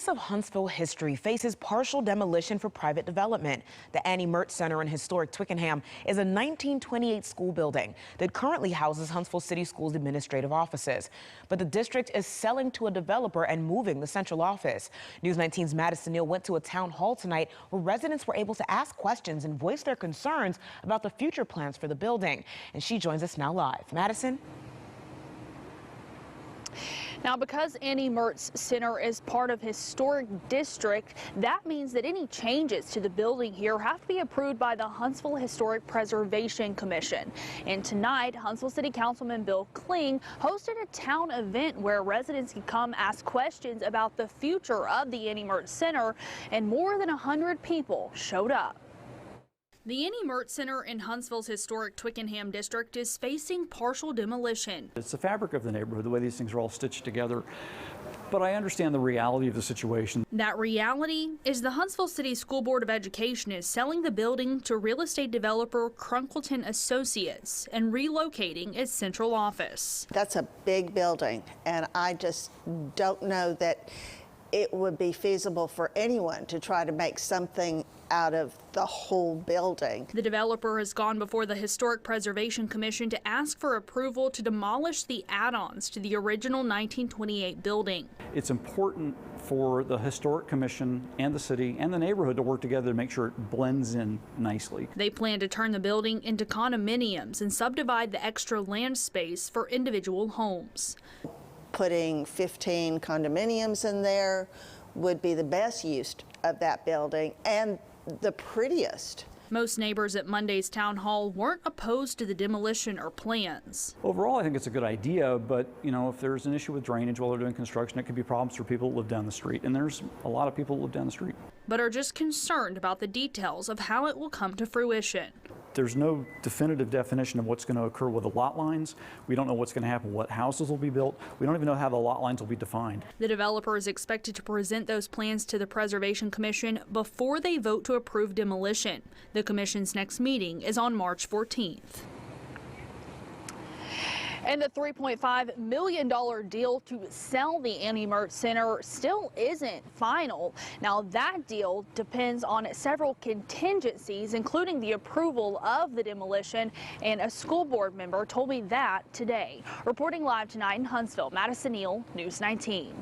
piece of Huntsville history faces partial demolition for private development. The Annie Mertz Center in historic Twickenham is a 1928 school building that currently houses Huntsville City Schools administrative offices. But the district is selling to a developer and moving the central office. News 19's Madison Neal went to a town hall tonight where residents were able to ask questions and voice their concerns about the future plans for the building. And she joins us now live. Madison? Now, because Annie Mertz Center is part of historic district, that means that any changes to the building here have to be approved by the Huntsville Historic Preservation Commission. And tonight, Huntsville City Councilman Bill Kling hosted a town event where residents could come ask questions about the future of the Annie Mertz Center, and more than 100 people showed up. The Annie Mertz Center in Huntsville's historic Twickenham district is facing partial demolition. It's the fabric of the neighborhood, the way these things are all stitched together. But I understand the reality of the situation. That reality is the Huntsville City School Board of Education is selling the building to real estate developer Crunkleton Associates and relocating its central office. That's a big building, and I just don't know that it would be feasible for anyone to try to make something out of the whole building. The developer has gone before the Historic Preservation Commission to ask for approval to demolish the add-ons to the original 1928 building. It's important for the Historic Commission and the city and the neighborhood to work together to make sure it blends in nicely. They plan to turn the building into condominiums and subdivide the extra land space for individual homes. Putting 15 condominiums in there would be the best use of that building and the prettiest. Most neighbors at Monday's town hall weren't opposed to the demolition or plans. Overall, I think it's a good idea, but if there's an issue with drainage while they're doing construction, it could be problems for people that live down the street, and there's a lot of people that live down the street. But are just concerned about the details of how it will come to fruition. There's no definitive definition of what's going to occur with the lot lines. We don't know what's going to happen, what houses will be built. We don't even know how the lot lines will be defined. The developer is expected to present those plans to the Preservation Commission before they vote to approve demolition. The Commission's next meeting is on March 14th. And the $3.5 million deal to sell the Annie Mertz Center still isn't final. Now, that deal depends on several contingencies, including the approval of the demolition, and a school board member told me that today. Reporting live tonight in Huntsville, Madison Neal, News 19.